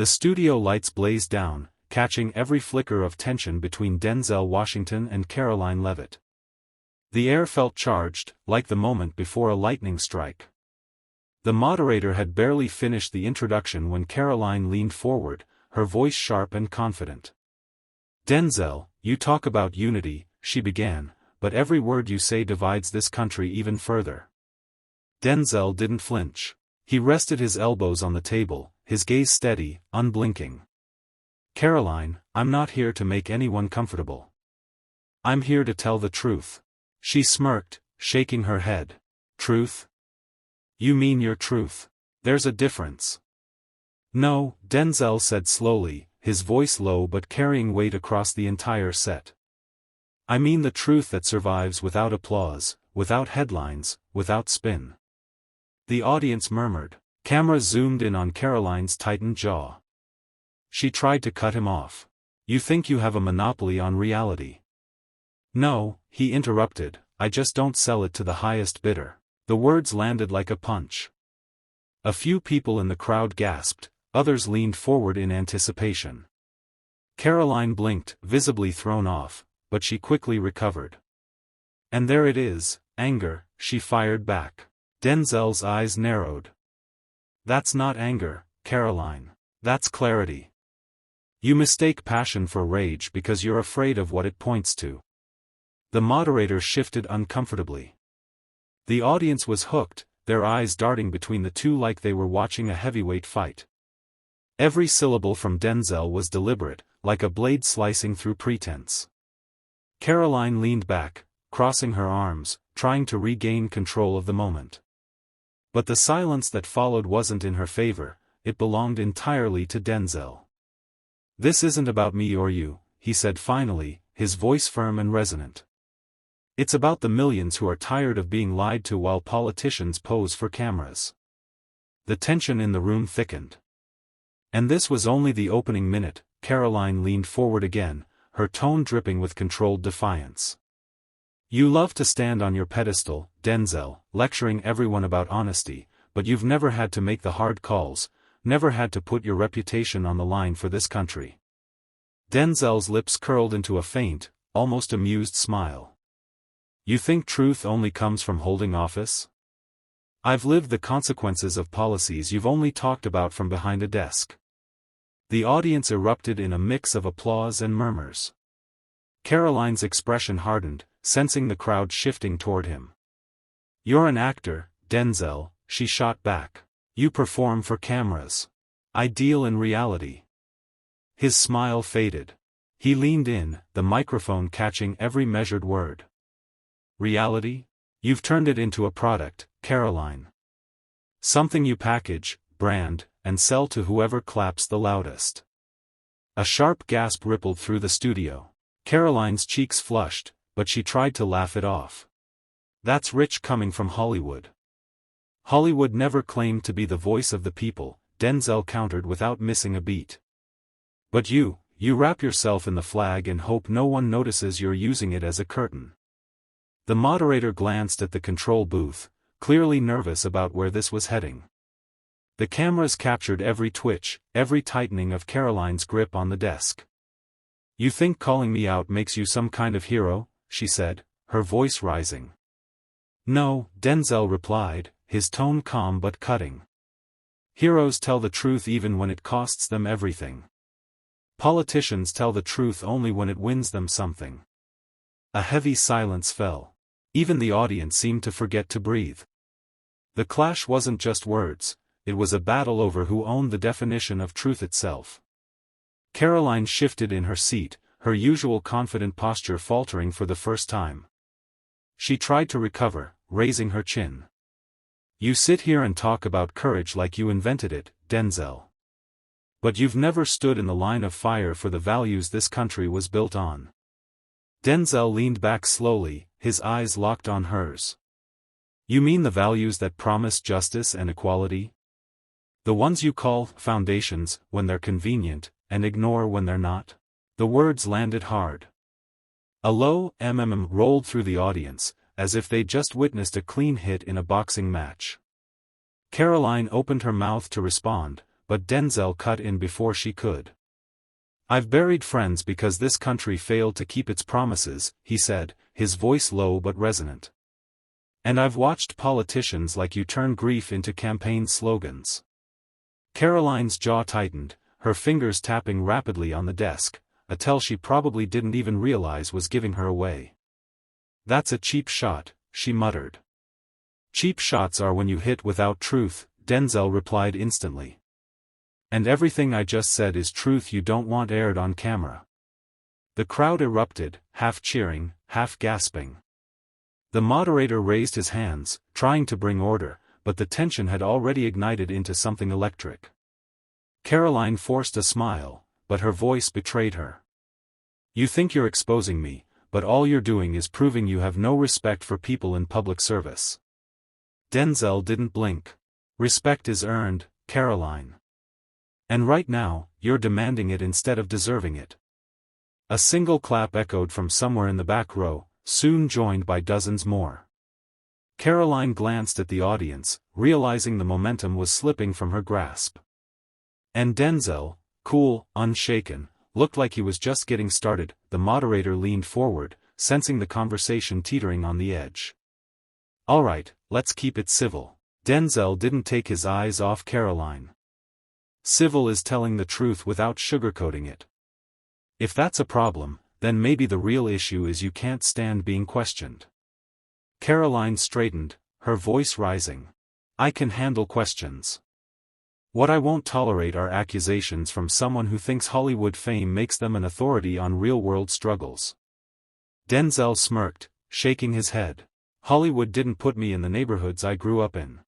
The studio lights blazed down, catching every flicker of tension between Denzel Washington and Karoline Leavitt. The air felt charged, like the moment before a lightning strike. The moderator had barely finished the introduction when Karoline leaned forward, her voice sharp and confident. "Denzel, you talk about unity," she began, "but every word you say divides this country even further." Denzel didn't flinch. He rested his elbows on the table, his gaze steady, unblinking. "Karoline, I'm not here to make anyone comfortable. I'm here to tell the truth." She smirked, shaking her head. "Truth? You mean your truth? There's a difference." "No," Denzel said slowly, his voice low but carrying weight across the entire set. "I mean the truth that survives without applause, without headlines, without spin." The audience murmured. Cameras zoomed in on Karoline's tightened jaw. She tried to cut him off. "You think you have a monopoly on reality." "No," he interrupted, "I just don't sell it to the highest bidder." The words landed like a punch. A few people in the crowd gasped, others leaned forward in anticipation. Karoline blinked, visibly thrown off, but she quickly recovered. "And there it is, anger," she fired back. Denzel's eyes narrowed. "That's not anger, Karoline. That's clarity. You mistake passion for rage because you're afraid of what it points to." The moderator shifted uncomfortably. The audience was hooked, their eyes darting between the two like they were watching a heavyweight fight. Every syllable from Denzel was deliberate, like a blade slicing through pretense. Karoline leaned back, crossing her arms, trying to regain control of the moment. But the silence that followed wasn't in her favor, it belonged entirely to Denzel. "This isn't about me or you," he said finally, his voice firm and resonant. "It's about the millions who are tired of being lied to while politicians pose for cameras." The tension in the room thickened. And this was only the opening minute. Karoline leaned forward again, her tone dripping with controlled defiance. "You love to stand on your pedestal, Denzel, lecturing everyone about honesty, but you've never had to make the hard calls, never had to put your reputation on the line for this country." Denzel's lips curled into a faint, almost amused smile. "You think truth only comes from holding office? I've lived the consequences of policies you've only talked about from behind a desk." The audience erupted in a mix of applause and murmurs. Karoline's expression hardened, sensing the crowd shifting toward him. "You're an actor, Denzel," she shot back. "You perform for cameras. I deal in reality." His smile faded. He leaned in, the microphone catching every measured word. "Reality? You've turned it into a product, Karoline. Something you package, brand, and sell to whoever claps the loudest." A sharp gasp rippled through the studio. Karoline's cheeks flushed, but she tried to laugh it off. "That's rich coming from Hollywood." "Hollywood never claimed to be the voice of the people," Denzel countered without missing a beat. "But you wrap yourself in the flag and hope no one notices you're using it as a curtain." The moderator glanced at the control booth, clearly nervous about where this was heading. The cameras captured every twitch, every tightening of Karoline's grip on the desk. "You think calling me out makes you some kind of hero?" she said, her voice rising. "No," Denzel replied, his tone calm but cutting. "Heroes tell the truth even when it costs them everything. Politicians tell the truth only when it wins them something." A heavy silence fell. Even the audience seemed to forget to breathe. The clash wasn't just words, it was a battle over who owned the definition of truth itself. Karoline shifted in her seat, her usual confident posture faltering for the first time. She tried to recover, raising her chin. "You sit here and talk about courage like you invented it, Denzel. But you've never stood in the line of fire for the values this country was built on." Denzel leaned back slowly, his eyes locked on hers. "You mean the values that promise justice and equality? The ones you call foundations when they're convenient, and ignore when they're not?" The words landed hard. A low rolled through the audience, as if they'd just witnessed a clean hit in a boxing match. Karoline opened her mouth to respond, but Denzel cut in before she could. "I've buried friends because this country failed to keep its promises," he said, his voice low but resonant. "And I've watched politicians like you turn grief into campaign slogans." Karoline's jaw tightened, her fingers tapping rapidly on the desk, a tell she probably didn't even realize was giving her away. "That's a cheap shot," she muttered. "Cheap shots are when you hit without truth," Denzel replied instantly. "And everything I just said is truth you don't want aired on camera." The crowd erupted, half cheering, half gasping. The moderator raised his hands, trying to bring order, but the tension had already ignited into something electric. Karoline forced a smile, but her voice betrayed her. "You think you're exposing me, but all you're doing is proving you have no respect for people in public service." Denzel didn't blink. "Respect is earned, Karoline. And right now, you're demanding it instead of deserving it." A single clap echoed from somewhere in the back row, soon joined by dozens more. Karoline glanced at the audience, realizing the momentum was slipping from her grasp. And Denzel, cool, unshaken, looked like he was just getting started. The moderator leaned forward, sensing the conversation teetering on the edge. "All right, let's keep it civil." Denzel didn't take his eyes off Karoline. "Civil is telling the truth without sugarcoating it. If that's a problem, then maybe the real issue is you can't stand being questioned." Karoline straightened, her voice rising. "I can handle questions. What I won't tolerate are accusations from someone who thinks Hollywood fame makes them an authority on real-world struggles." Denzel smirked, shaking his head. "Hollywood didn't put me in the neighborhoods I grew up in.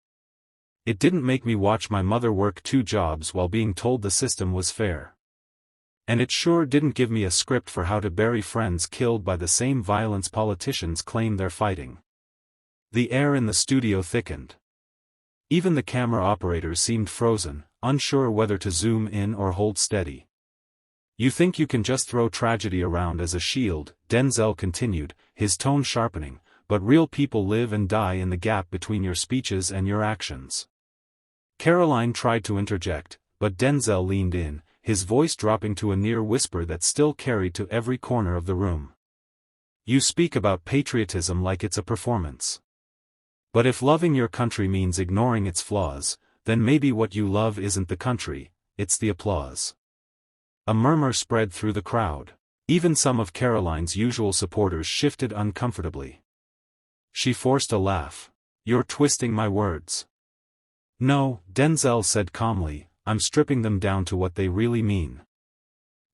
It didn't make me watch my mother work 2 jobs while being told the system was fair. And it sure didn't give me a script for how to bury friends killed by the same violence politicians claim they're fighting." The air in the studio thickened. Even the camera operators seemed frozen, unsure whether to zoom in or hold steady. "You think you can just throw tragedy around as a shield," Denzel continued, his tone sharpening, "but real people live and die in the gap between your speeches and your actions." Karoline tried to interject, but Denzel leaned in, his voice dropping to a near whisper that still carried to every corner of the room. "You speak about patriotism like it's a performance. But if loving your country means ignoring its flaws, then maybe what you love isn't the country, it's the applause." A murmur spread through the crowd. Even some of Karoline's usual supporters shifted uncomfortably. She forced a laugh. "You're twisting my words." "No," Denzel said calmly, "I'm stripping them down to what they really mean."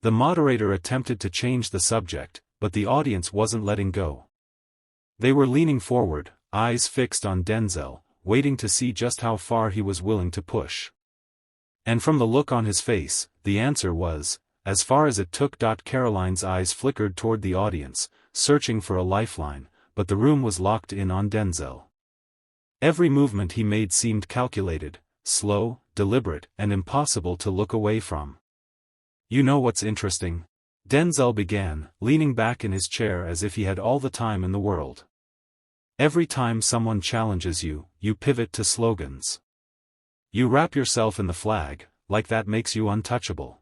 The moderator attempted to change the subject, but the audience wasn't letting go. They were leaning forward, eyes fixed on Denzel, waiting to see just how far he was willing to push. And from the look on his face, the answer was, as far as it took. Karoline's eyes flickered toward the audience, searching for a lifeline, but the room was locked in on Denzel. Every movement he made seemed calculated, slow, deliberate, and impossible to look away from. "You know what's interesting?" Denzel began, leaning back in his chair as if he had all the time in the world. "Every time someone challenges you, you pivot to slogans. You wrap yourself in the flag, like that makes you untouchable."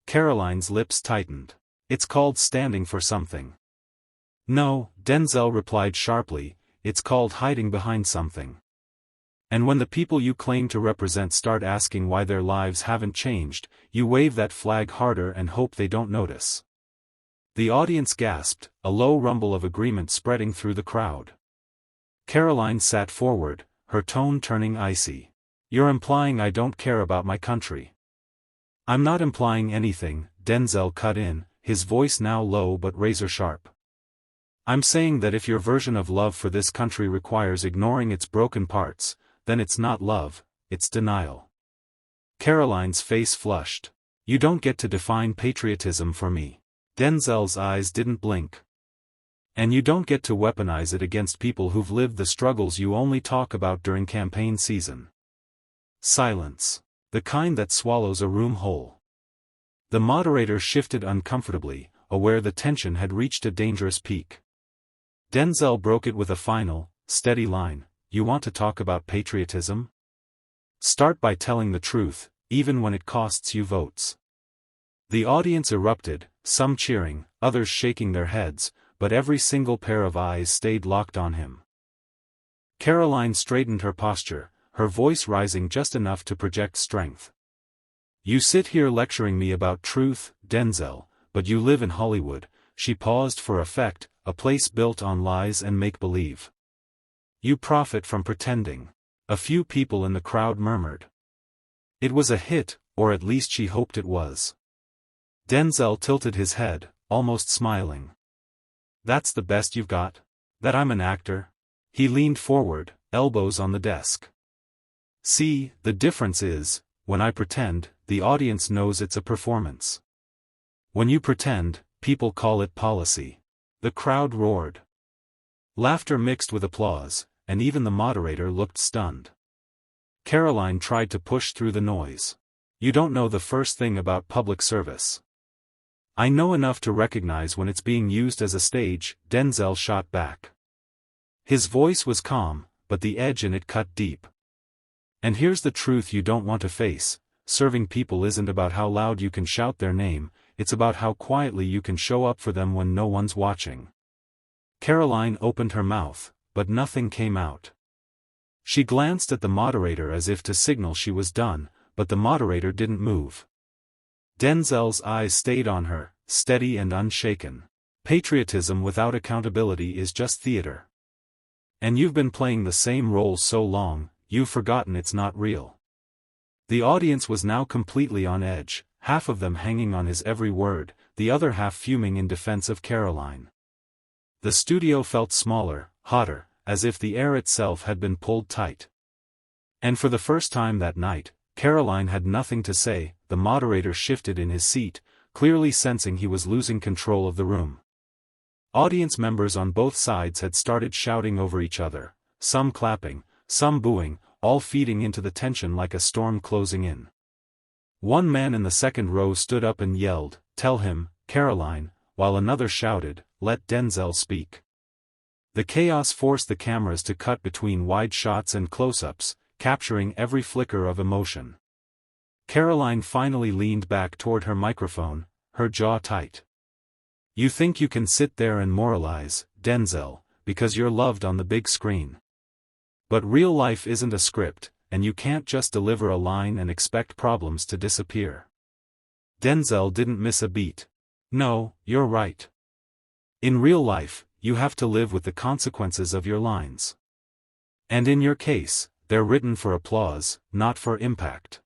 Karoline's lips tightened. "It's called standing for something." "No," Denzel replied sharply, "it's called hiding behind something. And when the people you claim to represent start asking why their lives haven't changed, you wave that flag harder and hope they don't notice." The audience gasped, a low rumble of agreement spreading through the crowd. Karoline sat forward, her tone turning icy. "You're implying I don't care about my country." "I'm not implying anything," Denzel cut in, his voice now low but razor-sharp. "I'm saying that if your version of love for this country requires ignoring its broken parts, then it's not love, it's denial." Karoline's face flushed. "You don't get to define patriotism for me." Denzel's eyes didn't blink. "And you don't get to weaponize it against people who've lived the struggles you only talk about during campaign season." Silence. The kind that swallows a room whole. The moderator shifted uncomfortably, aware the tension had reached a dangerous peak. Denzel broke it with a final, steady line. "You want to talk about patriotism? Start by telling the truth, even when it costs you votes. The audience erupted, some cheering, others shaking their heads, but every single pair of eyes stayed locked on him. Karoline straightened her posture, her voice rising just enough to project strength. "You sit here lecturing me about truth, Denzel, but you live in Hollywood." She paused for effect, a place built on lies and make-believe. "You profit from pretending." A few people in the crowd murmured. It was a hit, or at least she hoped it was. Denzel tilted his head, almost smiling. "That's the best you've got? That I'm an actor?" He leaned forward, elbows on the desk. "See, the difference is, when I pretend, the audience knows it's a performance. When you pretend, people call it policy." The crowd roared. Laughter mixed with applause, and even the moderator looked stunned. Karoline tried to push through the noise. "You don't know the first thing about public service." "I know enough to recognize when it's being used as a stage," Denzel shot back. His voice was calm, but the edge in it cut deep. "And here's the truth you don't want to face, serving people isn't about how loud you can shout their name, it's about how quietly you can show up for them when no one's watching." Karoline opened her mouth, but nothing came out. She glanced at the moderator as if to signal she was done, but the moderator didn't move. Denzel's eyes stayed on her, steady and unshaken. "Patriotism without accountability is just theater. And you've been playing the same role so long, you've forgotten it's not real." The audience was now completely on edge, half of them hanging on his every word, the other half fuming in defense of Karoline. The studio felt smaller, hotter, as if the air itself had been pulled tight. And for the first time that night, Karoline had nothing to say. The moderator shifted in his seat, clearly sensing he was losing control of the room. Audience members on both sides had started shouting over each other, some clapping, some booing, all feeding into the tension like a storm closing in. One man in the second row stood up and yelled, "Tell him, Karoline," while another shouted, "Let Denzel speak." The chaos forced the cameras to cut between wide shots and close-ups, capturing every flicker of emotion. Karoline finally leaned back toward her microphone, her jaw tight. "You think you can sit there and moralize, Denzel, because you're loved on the big screen. But real life isn't a script, and you can't just deliver a line and expect problems to disappear." Denzel didn't miss a beat. "No, you're right. In real life, you have to live with the consequences of your lines. And in your case, they're written for applause, not for impact."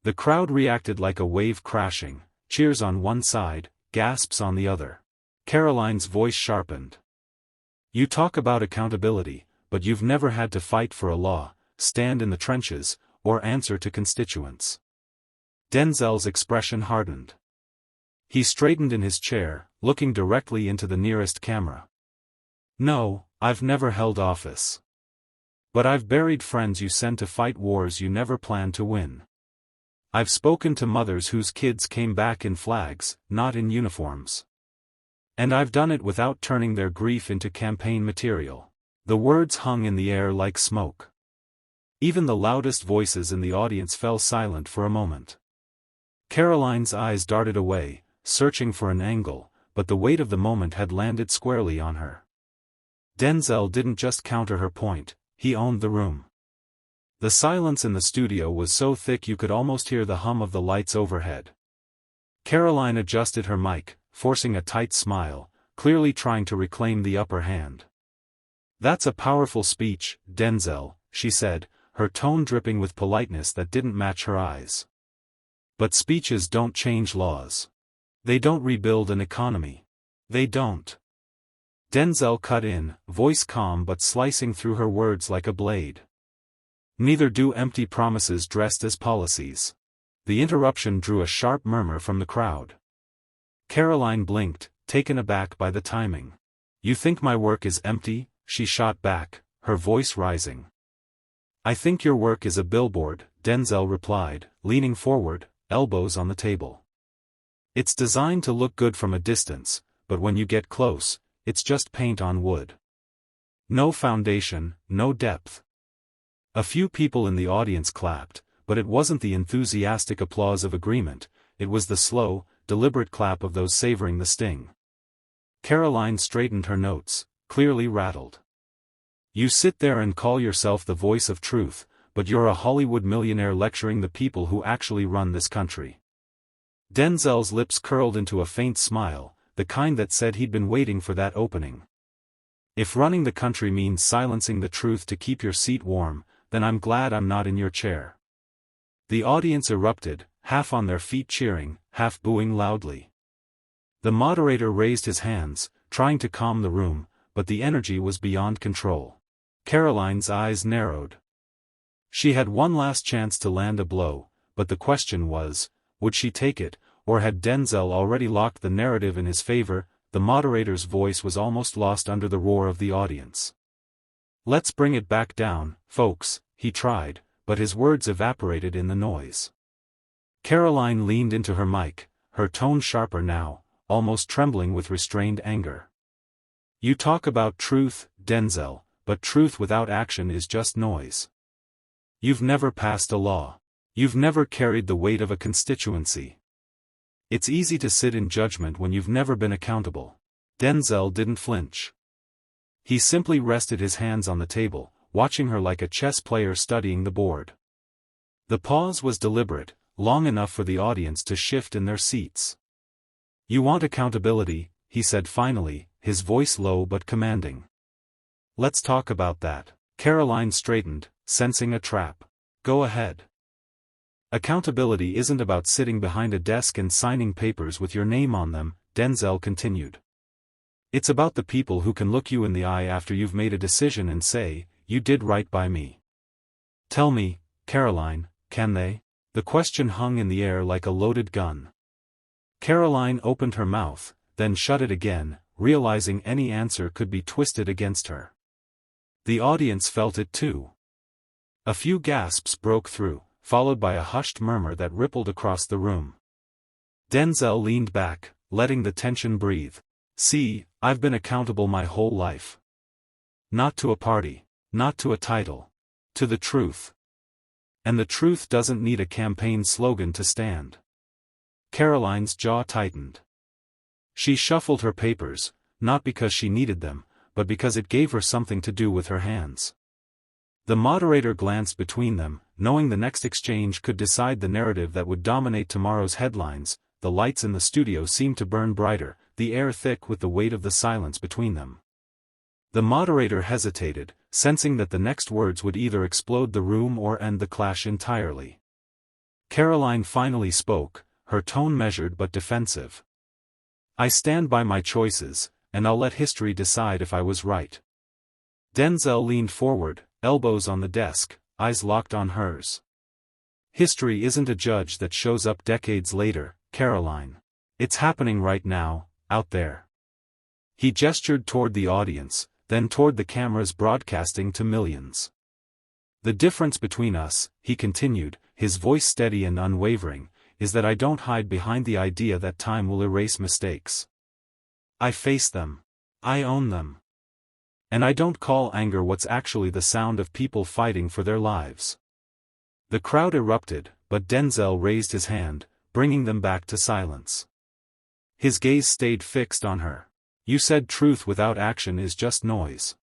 The crowd reacted like a wave crashing, cheers on one side, gasps on the other. Karoline's voice sharpened. "You talk about accountability, but you've never had to fight for a law, stand in the trenches, or answer to constituents." Denzel's expression hardened. He straightened in his chair, looking directly into the nearest camera. "No, I've never held office. But I've buried friends you sent to fight wars you never planned to win. I've spoken to mothers whose kids came back in flags, not in uniforms. And I've done it without turning their grief into campaign material." The words hung in the air like smoke. Even the loudest voices in the audience fell silent for a moment. Karoline's eyes darted away, searching for an angle, but the weight of the moment had landed squarely on her. Denzel didn't just counter her point, he owned the room. The silence in the studio was so thick you could almost hear the hum of the lights overhead. Karoline adjusted her mic, forcing a tight smile, clearly trying to reclaim the upper hand. "That's a powerful speech, Denzel," she said, her tone dripping with politeness that didn't match her eyes. "But speeches don't change laws. They don't rebuild an economy. They don't." Denzel cut in, voice calm but slicing through her words like a blade. "Neither do empty promises dressed as policies." The interruption drew a sharp murmur from the crowd. Karoline blinked, taken aback by the timing. "You think my work is empty?" she shot back, her voice rising. "I think your work is a billboard," Denzel replied, leaning forward, elbows on the table. "It's designed to look good from a distance, but when you get close, it's just paint on wood. No foundation, no depth." A few people in the audience clapped, but it wasn't the enthusiastic applause of agreement, it was the slow, deliberate clap of those savoring the sting. Karoline straightened her notes, clearly rattled. You sit there and call yourself the voice of truth, but you're a Hollywood millionaire lecturing the people who actually run this country. Denzel's lips curled into a faint smile, the kind that said he'd been waiting for that opening. If running the country means silencing the truth to keep your seat warm, then I'm glad I'm not in your chair. The audience erupted, half on their feet cheering, half booing loudly. The moderator raised his hands, trying to calm the room, but the energy was beyond control. Karoline's eyes narrowed. She had one last chance to land a blow, but the question was, would she take it, or had Denzel already locked the narrative in his favor? The moderator's voice was almost lost under the roar of the audience. Let's bring it back down, folks, he tried, but his words evaporated in the noise. Karoline leaned into her mic, her tone sharper now, almost trembling with restrained anger. You talk about truth, Denzel, but truth without action is just noise. You've never passed a law. You've never carried the weight of a constituency. It's easy to sit in judgment when you've never been accountable. Denzel didn't flinch. He simply rested his hands on the table, watching her like a chess player studying the board. The pause was deliberate, long enough for the audience to shift in their seats. You want accountability, he said finally, his voice low but commanding. Let's talk about that. Karoline straightened, sensing a trap. Go ahead. Accountability isn't about sitting behind a desk and signing papers with your name on them, Denzel continued. It's about the people who can look you in the eye after you've made a decision and say, you did right by me. Tell me, Karoline, can they? The question hung in the air like a loaded gun. Karoline opened her mouth, then shut it again, realizing any answer could be twisted against her. The audience felt it too. A few gasps broke through, followed by a hushed murmur that rippled across the room. Denzel leaned back, letting the tension breathe. See, I've been accountable my whole life. Not to a party, not to a title. To the truth. And the truth doesn't need a campaign slogan to stand. Karoline's jaw tightened. She shuffled her papers, not because she needed them, but because it gave her something to do with her hands. The moderator glanced between them, knowing the next exchange could decide the narrative that would dominate tomorrow's headlines. The lights in the studio seemed to burn brighter, the air thick with the weight of the silence between them. The moderator hesitated, sensing that the next words would either explode the room or end the clash entirely. Karoline finally spoke, her tone measured but defensive. I stand by my choices, and I'll let history decide if I was right. Denzel leaned forward, elbows on the desk, eyes locked on hers. History isn't a judge that shows up decades later, Karoline. It's happening right now, out there. He gestured toward the audience, then toward the cameras broadcasting to millions. The difference between us, he continued, his voice steady and unwavering, is that I don't hide behind the idea that time will erase mistakes. I face them. I own them. And I don't call anger what's actually the sound of people fighting for their lives. The crowd erupted, but Denzel raised his hand, bringing them back to silence. His gaze stayed fixed on her. You said truth without action is just noise.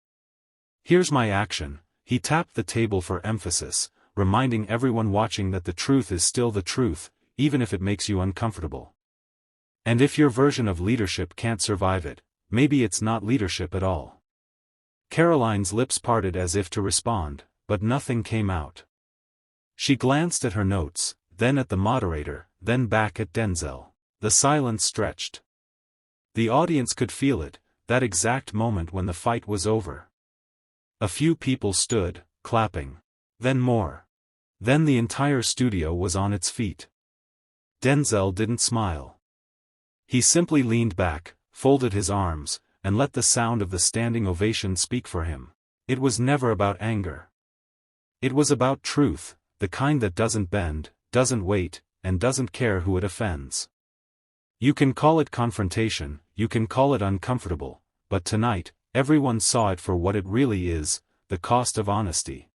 Here's my action. He tapped the table for emphasis, reminding everyone watching that the truth is still the truth, even if it makes you uncomfortable. And if your version of leadership can't survive it, maybe it's not leadership at all. Karoline's lips parted as if to respond, but nothing came out. She glanced at her notes, then at the moderator, then back at Denzel. The silence stretched. The audience could feel it, that exact moment when the fight was over. A few people stood, clapping. Then more. Then the entire studio was on its feet. Denzel didn't smile. He simply leaned back, folded his arms, and let the sound of the standing ovation speak for him. It was never about anger. It was about truth, the kind that doesn't bend, doesn't wait, and doesn't care who it offends. You can call it confrontation, you can call it uncomfortable, but tonight, everyone saw it for what it really is, the cost of honesty.